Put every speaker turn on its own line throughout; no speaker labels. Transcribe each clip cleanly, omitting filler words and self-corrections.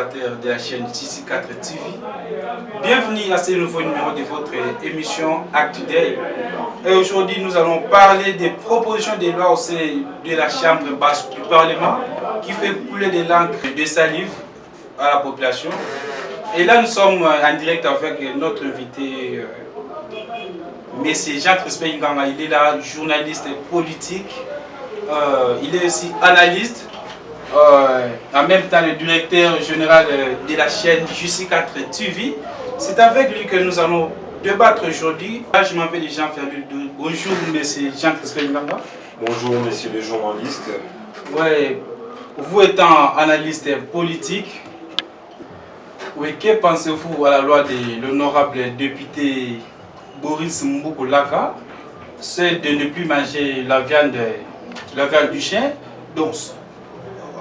téléspectateurs de la chaîne JC4 TV. Bienvenue à ce nouveau numéro de votre émission Actu Day. Et aujourd'hui, nous allons parler des propositions de loi au sein de la Chambre basse du Parlement qui fait couler de l'encre de salive à la population. Et là, nous sommes en direct avec notre invité, M. Jean-Crispin Nganga. Il est là, journaliste politique. Il est aussi analyste. En même temps le directeur général de la chaîne JC4 TV. C'est avec lui que nous allons débattre aujourd'hui. Je m'appelle Jean-Ferdu. Bonjour monsieur Jean-Crispin Nganga.
Bonjour messieurs les journalistes.
Ouais, vous étant analyste politique, oui, que pensez-vous à la loi de l'honorable député Boris Mboukou-Laka, c'est de ne plus manger la viande du chien? Donc,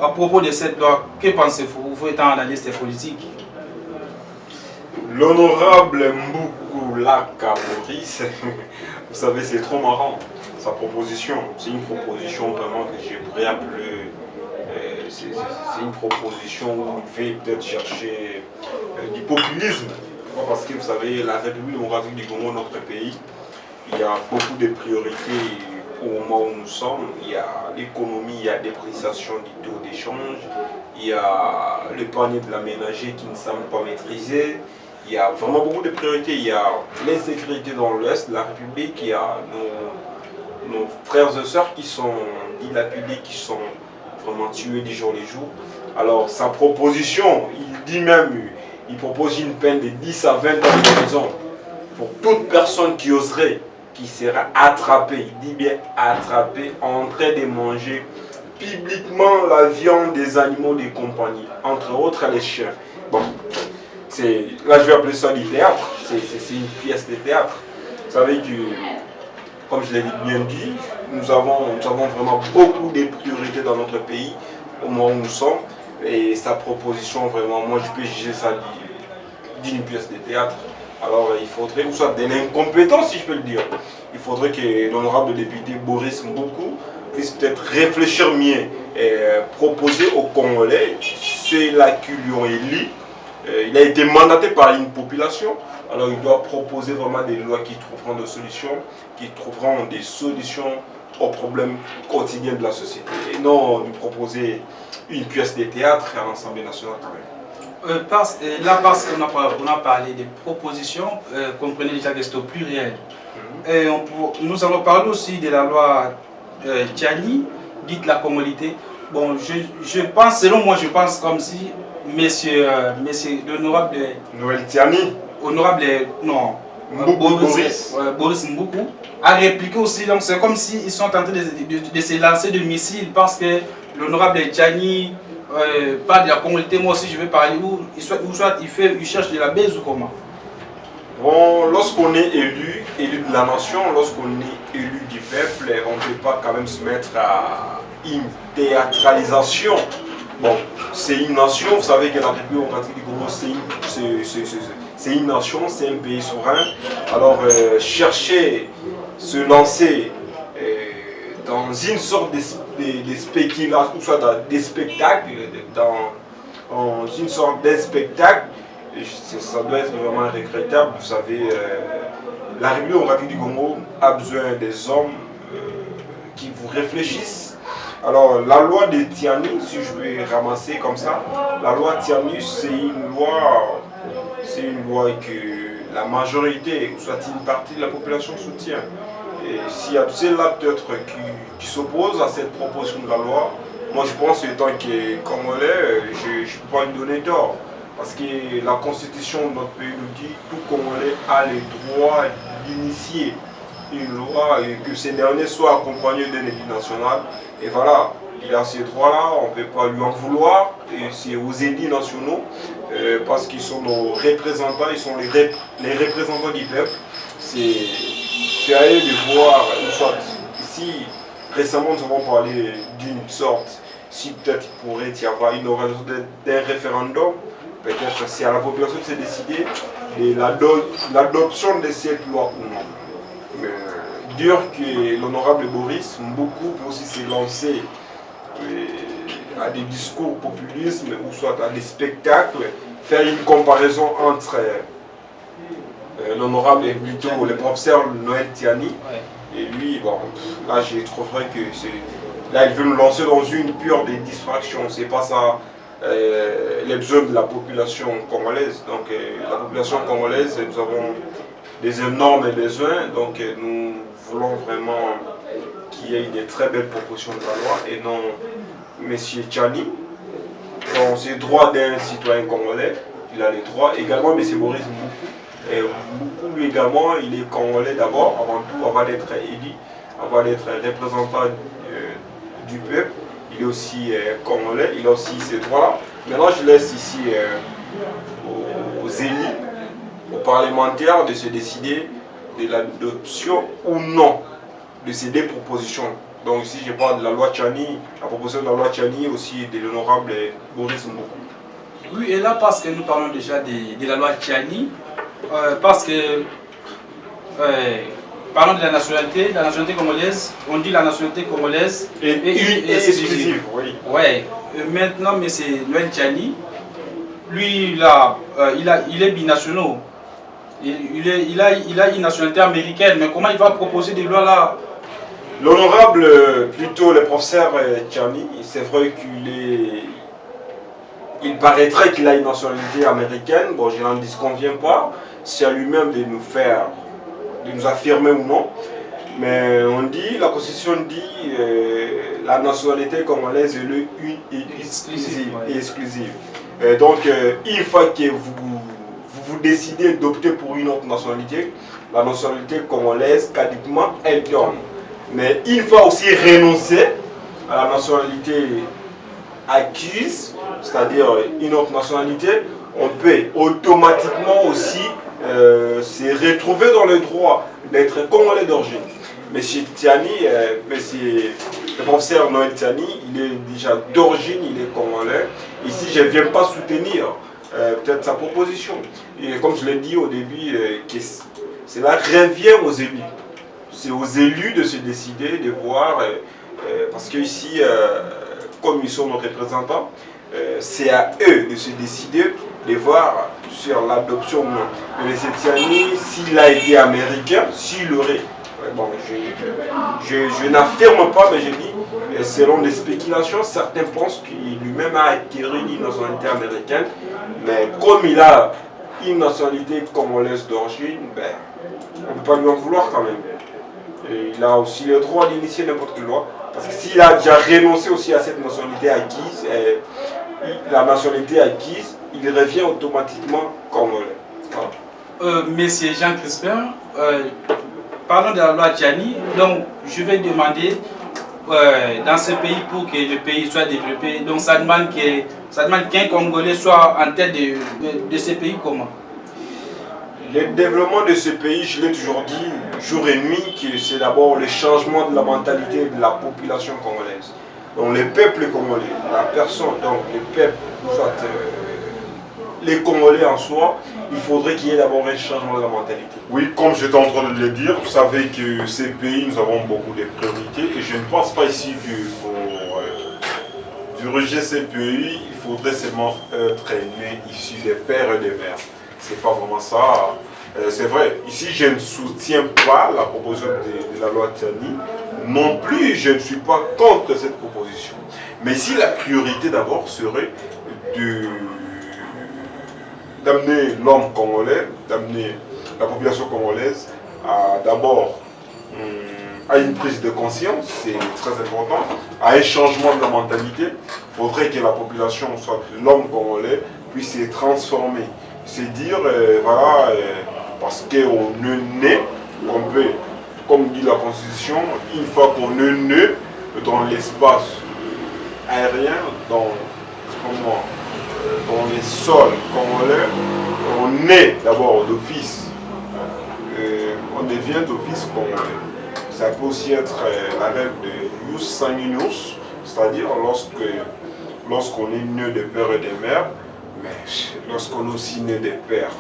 à propos de cette loi, que pensez-vous, vous étant analyste politique?
L'honorable Mboukou-Laka Boris, vous savez, c'est trop marrant. Sa proposition, c'est une proposition vraiment que j'ai pourrais appeler. C'est une proposition où il fait peut-être chercher du populisme. Parce que vous savez, la République démocratique du Congo, notre pays, il y a beaucoup de priorités au moment où nous sommes. Il y a l'économie, il y a la dépréciation du taux d'échange, il y a le panier de la ménager qui ne semble pas maîtrisé. Il y a vraiment beaucoup de priorités. Il y a l'insécurité dans l'Ouest de la République, il y a nos frères et sœurs qui sont dilapidés, qui sont vraiment tués du jour les jours. Alors sa proposition, il dit même, il propose une peine de 10 à 20 ans de prison pour toute personne qui oserait, qui sera attrapée, il dit bien attrapée, en train de manger publiquement la viande des animaux de compagnie, entre autres les chiens. Bon, là je vais appeler ça du théâtre, c'est une pièce de théâtre. Vous savez que, comme je l'ai bien dit, nous avons vraiment beaucoup de priorités dans notre pays, au moment où nous sommes. Et sa proposition, vraiment, moi je peux juger ça d'une pièce de théâtre. Alors il faudrait, ou soit de l'incompétence si je peux le dire, il faudrait que l'honorable député Boris Mboukou puisse peut-être réfléchir mieux et proposer aux Congolais, ceux-là qui lui ont élu. Il a été mandaté par une population, alors il doit proposer vraiment des lois qui trouveront des solutions, aux problèmes quotidiens de la société. Et non lui proposer une pièce de théâtre à l'Assemblée nationale quand même.
Parce qu'on a parlé des propositions, comprenez déjà que c'est au pluriel. Et nous allons parler aussi de la loi Tchani, dite la commodité. Bon, je pense, selon moi, je pense comme si monsieur l'honorable
Noël Tchani,
Boris Mboukou a répliqué aussi. Donc c'est comme s'ils sont en train de se lancer de missiles parce que l'honorable Tchani parle de la commodité. Moi aussi je vais parler où soit il cherche de la baise ou comment.
Bon, lorsqu'on est élu de la nation, lorsqu'on est élu du peuple, on ne peut pas quand même se mettre à une théâtralisation. Bon, c'est une nation, vous savez que la République démocratique du Congo, c'est une nation, c'est un pays souverain. Alors, chercher, se lancer dans une sorte de spéculation, ou soit des spectacles, dans une sorte de spectacle, ça doit être vraiment regrettable. Vous savez, la République démocratique du Congo a besoin des hommes qui vous réfléchissent. Alors, la loi de Tiani, si je vais ramasser comme ça, la loi Tiani, c'est une loi que la majorité, ou soit une partie de la population soutient. Et s'il y a tous ceux-là peut-être qui s'opposent à cette proposition de la loi, moi je pense que tant que Congolais, je ne peux pas lui donner tort. Parce que la constitution de notre pays nous dit que tout Congolais a le droit d'initier une loi et que ces derniers soient accompagnés d'un élu national. Et voilà, il a ces droits-là, on ne peut pas lui en vouloir. Et c'est aux élus nationaux, parce qu'ils sont nos représentants, ils sont les représentants du peuple. C'est à eux de voir une sorte. Ici, récemment, nous avons parlé d'une sorte, si peut-être il pourrait y avoir une organisation d'un référendum, peut-être c'est à la population de se décider de l'adoption de cette loi ou non. Mais dire que l'honorable Boris Mboukou peut aussi se lancer à des discours populistes ou soit à des spectacles, faire une comparaison entre l'honorable et plutôt le professeur Noël Tiani. Et lui, bon, là j'ai trouvé que là il veut nous lancer dans une pure des distractions. C'est pas ça les besoins de la population congolaise. Donc la population congolaise, nous avons des énormes besoins. Donc nous voulons vraiment qu'il y ait des très belles propositions de la loi et non M. Tiani. Dans ses droits d'un citoyen congolais, il a les droits. Également M. Boris Mboukou. Et Mboukou, lui également, il est congolais d'abord, avant tout, avant d'être élu, avant d'être représentant du peuple. Il est aussi congolais, il a aussi ses droits. Maintenant, je laisse ici aux élus, aux parlementaires de se décider de l'adoption ou non de ces deux propositions. Donc ici, je parle de la loi Tiani, la proposition de la loi Tiani aussi de l'honorable Boris Mboukou.
Oui, et là, parce que nous parlons déjà de la loi Tiani, parce que, parlons de la nationalité congolaise, on dit la nationalité congolaise
et exclusive. Oui.
Ouais. Maintenant, M. Noël Tiani, lui, il est binational. Il a une nationalité américaine, mais comment il va proposer des lois là?
L'honorable, plutôt le professeur Tiani, c'est vrai il paraîtrait qu'il a une nationalité américaine. Bon, je n'en disconviens pas. C'est à lui-même de nous affirmer ou non. Mais on dit, la Constitution dit, la nationalité congolaise est une et exclusive. Donc, une fois que vous décidez d'opter pour une autre nationalité, la nationalité congolaise, quasiment, elle donne. Mais il faut aussi renoncer à la nationalité acquise, c'est-à-dire une autre nationalité, on peut automatiquement aussi se retrouver dans le droit d'être congolais d'origine. Monsieur Tiani, le professeur Noël Tiani, il est déjà d'origine, il est congolais. Ici, je ne viens pas soutenir peut-être sa proposition. Et comme je l'ai dit au début, cela revient aux élus. C'est aux élus de se décider, de voir, parce qu'ici, comme ils sont nos représentants, c'est à eux de se décider, de voir sur l'adoption ou non. Mais M. Tiani, s'il a été américain, s'il aurait, bon, je n'affirme pas, mais je dis, selon des spéculations, certains pensent qu'il lui-même a acquis une nationalité américaine, mais comme il a une nationalité congolaise d'origine, ben, on ne peut pas lui en vouloir quand même. Et il a aussi le droit d'initier n'importe quelle loi. Parce que s'il a déjà renoncé aussi à cette nationalité acquise, il revient automatiquement congolais. Voilà.
Monsieur Jean Crispin, parlons de la loi Tiani. Donc, je vais demander dans ce pays pour que le pays soit développé. Donc, ça demande qu'un Congolais soit en tête de ce pays comment?
Le développement de ce pays, je l'ai toujours dit, jour et nuit, que c'est d'abord le changement de la mentalité de la population congolaise. Donc le peuple congolais, la personne, donc le peuple, soit les Congolais en soi, il faudrait qu'il y ait d'abord un changement de la mentalité.
Oui, comme j'étais en train de le dire, vous savez que ces pays, nous avons beaucoup de priorités et je ne pense pas ici que pour diriger ces pays, il faudrait seulement être né issu des pères et des mères. C'est pas vraiment ça. C'est vrai, ici je ne soutiens pas la proposition de la loi Tiani. Non plus, je ne suis pas contre cette proposition. Mais ici, la priorité d'abord serait d'amener l'homme congolais, d'amener la population congolaise à d'abord à une prise de conscience, c'est très important, à un changement de la mentalité. Il faudrait que la population, soit l'homme congolais, puisse se transformer. C'est dire, voilà, parce qu'on est né, on peut, comme dit la Constitution, une fois qu'on est né dans l'espace aérien, dans les sols congolais, on est d'abord d'office, on devient d'office congolais. Ça peut aussi être la règle de Ius Sanguinus, c'est-à-dire lorsqu'on est né de père et de mère, mais lorsqu'on est aussi né des pères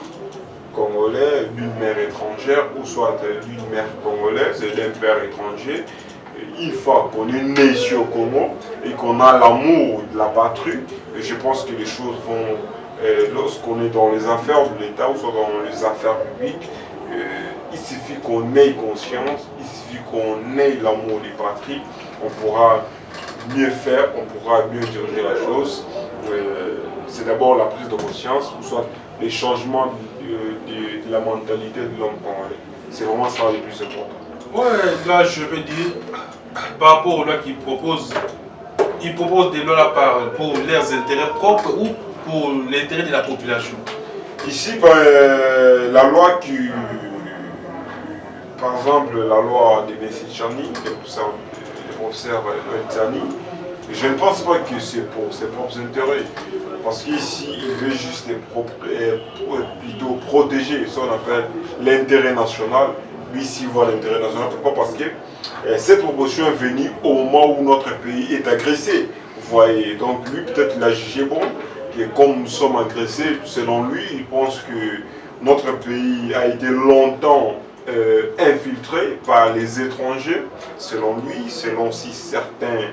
congolais, d'une mère étrangère, ou soit d'une mère congolaise et d'un père étranger, une fois qu'on est né ici au Congo et qu'on a l'amour de la patrie, je pense que les choses vont, lorsqu'on est dans les affaires de l'État ou soit dans les affaires publiques, il suffit qu'on ait conscience, il suffit qu'on ait l'amour de la patrie, on pourra mieux faire, on pourra mieux diriger la chose. C'est d'abord la prise de conscience, ou soit les changements de la mentalité de l'homme congolais. C'est vraiment ça le plus important.
Ouais, là je veux dire, par rapport aux lois qu'ils proposent, ils proposent des lois là pour leurs intérêts propres ou pour l'intérêt de la population.
Ici, la loi qui, par exemple, la loi de M. Tchani, le professeur Tchani, je ne pense pas que c'est pour ses propres intérêts. Parce qu'ici, il veut juste plutôt protéger ce qu'on appelle l'intérêt national. Lui, s'il voit l'intérêt national, pourquoi? Parce que cette proposition est venue au moment où notre pays est agressé. Vous voyez, donc lui, peut-être, il a jugé bon, que comme nous sommes agressés, selon lui, il pense que notre pays a été longtemps infiltré par les étrangers, selon lui, selon aussi certains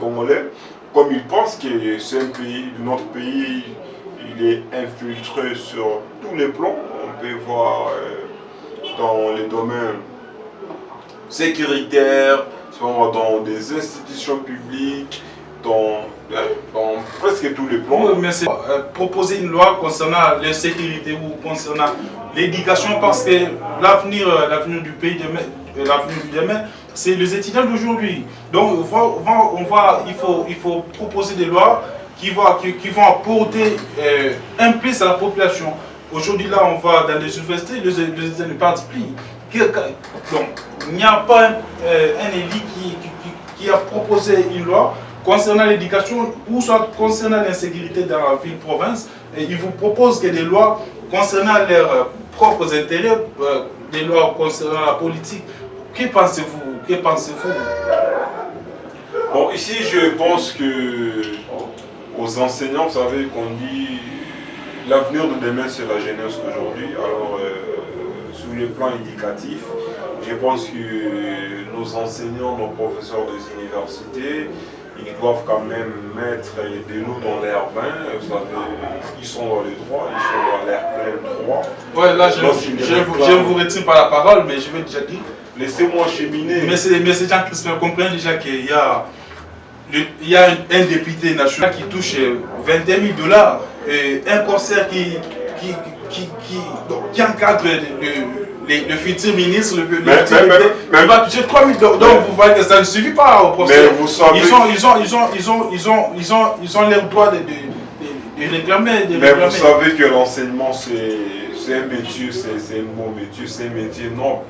Congolais. Comme il pense que c'est un pays, notre pays, il est infiltré sur tous les plans. On peut voir dans les domaines sécuritaires, dans des institutions publiques, dans presque tous les plans.
Oui, mais c'est proposer une loi concernant la sécurité ou concernant l'éducation, parce que l'avenir du pays demain, l'avenir du demain, c'est les étudiants d'aujourd'hui. Donc il faut proposer des lois qui vont apporter un plus à la population. Aujourd'hui, là, on va dans les universités, les étudiants ne partent plus. Donc, il n'y a pas un élu qui a proposé une loi concernant l'éducation ou soit concernant l'insécurité dans la ville-province. Il vous propose que des lois concernant leurs propres intérêts, des lois concernant la politique. Que pensez-vous?
Bon, ici, je pense que aux enseignants, vous savez qu'on dit l'avenir de demain, c'est la jeunesse d'aujourd'hui. Alors, sur le plan éducatif, je pense que nos enseignants, nos professeurs des universités, ils doivent quand même mettre de l'eau dans l'air bain. Vous savez, ils sont dans les droits, ils sont dans l'air plein droit.
Ouais, là, je ne vous retire pas la parole, mais je vais déjà dire.
Laissez-moi cheminer.
Mais c'est Jean-Christophe comprend déjà qu'il y a un député national qui touche 21 000 $, et un concert qui encadre le futur ministre, le futur député, il va toucher 3 000 $. Donc vous voyez que ça ne suffit pas au procès.
Mais vous savez,
ils ont leur droit de réclamer.
Mais vous savez que l'enseignement c'est un métier, c'est un bon métier, c'est un métier noble.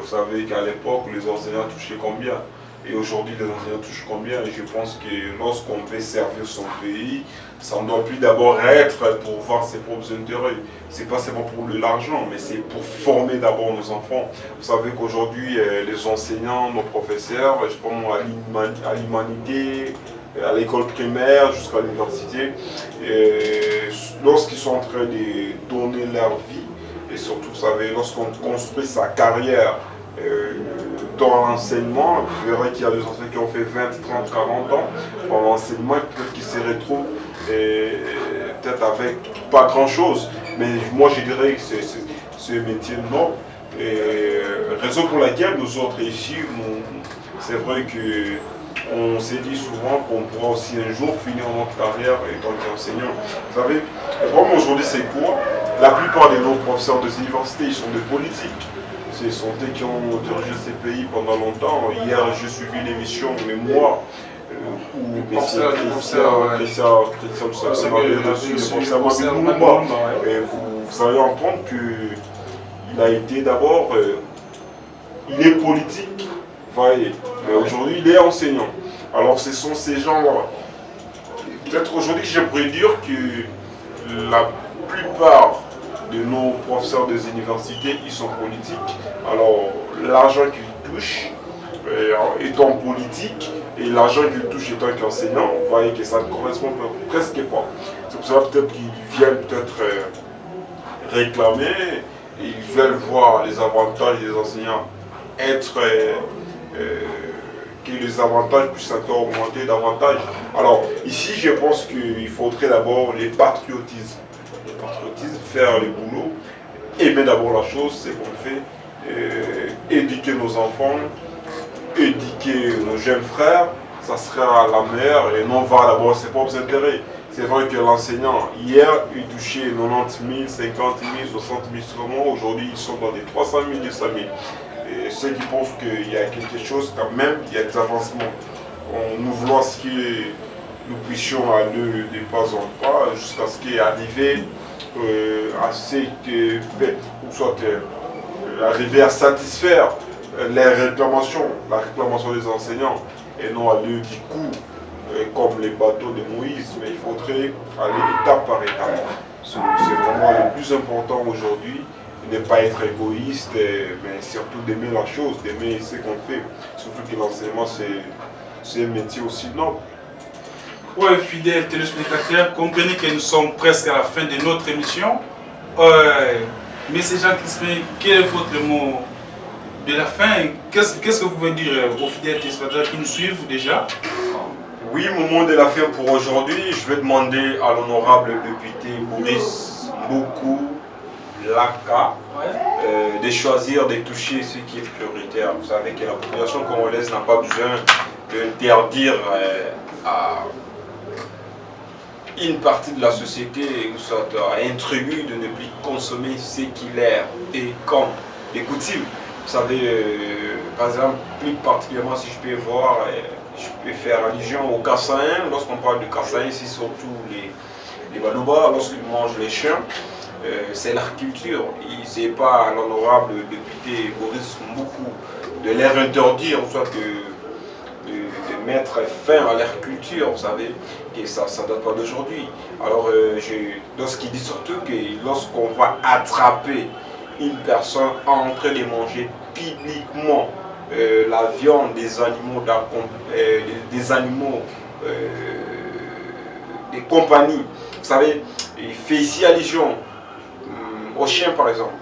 Vous savez qu'à l'époque, les enseignants touchaient combien? Et aujourd'hui, les enseignants touchent combien? Et je pense que lorsqu'on veut servir son pays, ça ne doit plus d'abord être pour voir ses propres intérêts. Ce n'est pas seulement pour l'argent, mais c'est pour former d'abord nos enfants. Vous savez qu'aujourd'hui, les enseignants, nos professeurs, je pense à l'humanité, à l'école primaire jusqu'à l'université, lorsqu'ils sont en train de donner leur vie, et surtout, vous savez, lorsqu'on construit sa carrière dans l'enseignement, vous verrez qu'il y a des enseignants qui ont fait 20, 30, 40 ans dans l'enseignement, peut-être qu'ils se retrouvent peut-être avec pas grand-chose. Mais moi, je dirais que c'est un métier noble. Raison pour laquelle nous autres ici, c'est vrai qu'on s'est dit souvent qu'on pourra aussi un jour finir notre carrière étant qu'enseignant. Vous savez, vraiment aujourd'hui c'est quoi? La plupart de nos professeurs des universités, ils sont des politiques. Ce sont eux qui ont dirigé ces pays pendant longtemps. Hier, j'ai suivi l'émission Mémoire où Christian vous allez entendre qu'il a été d'abord, il est politique, voyez, mais aujourd'hui il est enseignant. Alors ce sont ces gens-là. Peut-être aujourd'hui je pourrais dire que la plupart de nos professeurs des universités, ils sont politiques. Alors l'argent qu'ils touchent étant politique et l'argent qu'ils touchent étant qu'enseignant, vous voyez que ça ne correspond presque pas. C'est pour ça peut-être qu'ils viennent réclamer, et ils veulent voir les avantages des enseignants être que les avantages puissent encore augmenter davantage. Alors ici, je pense qu'il faudrait d'abord les patriotisme. Le patriotisme, faire le boulot, aimer d'abord la chose, c'est qu'on fait, éduquer nos enfants, éduquer nos jeunes frères, ça sera la meilleure et non voir d'abord ses propres intérêts. C'est vrai que l'enseignant, hier, il touchait 90 000, 50 000, 60 000 seulement. Aujourd'hui, ils sont dans des 300 000, 200 000. Et ce qui prouve qu'il y a quelque chose quand même, il y a des avancements. Nous voulons à ce que nous puissions aller de pas en pas jusqu'à ce qu'il arrive à ce que, ou soit arriver à satisfaire les réclamations, la réclamation des enseignants et non aller du coup comme les bateaux de Moïse, mais il faudrait aller étape par étape. C'est vraiment le plus important aujourd'hui, ne pas être égoïste, mais surtout d'aimer la chose, d'aimer ce qu'on fait. Surtout que l'enseignement, c'est un métier aussi noble.
Oui, fidèles téléspectateurs, comprenez que nous sommes presque à la fin de notre émission. Monsieur Jean Crispin, quel est votre mot de la fin? Qu'est-ce que vous pouvez dire aux fidèles téléspectateurs qui nous suivent déjà?
Oui, mon mot de la fin pour aujourd'hui, je vais demander à l'honorable député Boris Mboukou Laka de choisir de toucher ce qui est prioritaire. Vous savez que la population congolaise n'a pas besoin d'interdire à une partie de la société, ou soit à un tribu, de ne plus consommer ce qu'il est et comme des coutumes. Vous savez, par exemple, plus particulièrement si je peux voir, je peux faire allusion aux Kassaïens. Lorsqu'on parle de Kassaïens, c'est surtout les Balouba, lorsqu'ils mangent les chiens, c'est leur culture. Ce n'est pas à l'honorable député Boris Mboukou de leur interdire, soit de mettre fin à leur culture, vous savez, que ça ne date pas d'aujourd'hui. Alors, lorsqu'il dit surtout que lorsqu'on va attraper une personne en train de manger publiquement la viande des animaux, des compagnies, vous savez, il fait ici allusion aux chiens par exemple.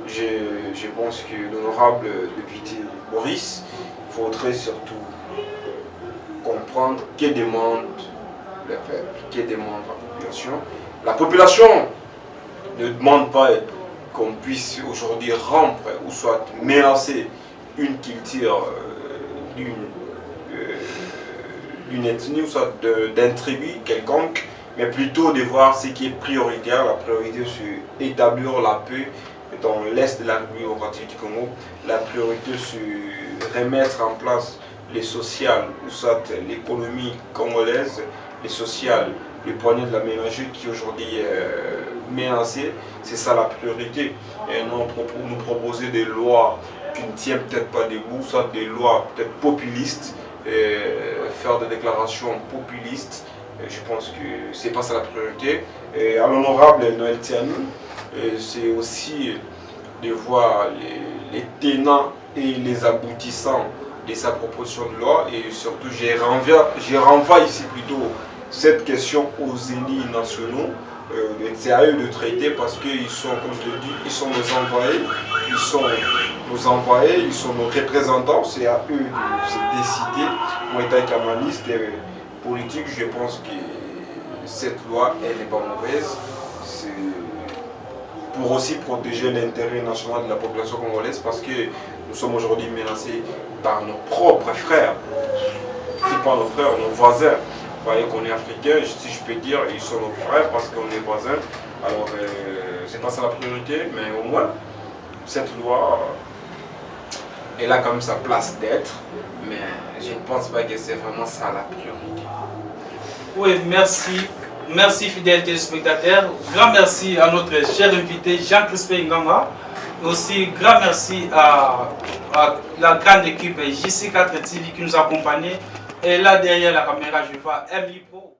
Je pense que l'honorable député Boris, il faudrait surtout comprendre que demande le peuple, que demande la population. La population ne demande pas qu'on puisse aujourd'hui rompre ou soit menacer une culture d'une ethnie ou soit d'un tribu quelconque, mais plutôt de voir ce qui est prioritaire. La priorité, c'est établir la paix dans l'est de la République démocratique du Congo. La priorité, c'est remettre en place les sociales, ou soit l'économie congolaise, les sociales, le poignet de la ménagerie qui aujourd'hui est menacé. C'est ça la priorité. Et non nous proposer des lois qui ne tiennent peut-être pas debout, soit des lois peut-être populistes, faire des déclarations populistes. Je pense que c'est pas ça la priorité. Et à l'honorable Noël Tiani, c'est aussi de voir les tenants et les aboutissants de sa proposition de loi, et surtout je renvoie ici plutôt cette question aux élus nationaux. C'est à eux de traiter parce qu'ils sont, comme je l'ai dit, ils sont nos envoyés, ils sont nos représentants, c'est à eux de se décider. Moi, étant camariste et politique, je pense que cette loi, elle n'est pas mauvaise. C'est pour aussi protéger l'intérêt national de la population congolaise, parce que nous sommes aujourd'hui menacés par nos propres frères. C'est pas nos frères, nos voisins. Vous voyez qu'on est africains, si je peux dire, ils sont nos frères parce qu'on est voisins. Alors, c'est pas ça la priorité, mais au moins, cette loi, elle a quand même sa place d'être, mais je ne pense pas que c'est vraiment ça la priorité.
Oui, merci. Merci fidèles téléspectateurs. Grand merci à notre cher invité Jean Crispin Nganga. Aussi, grand merci à la grande équipe JC4 TV qui nous accompagnait. Et là derrière la caméra, je vois M. Pro.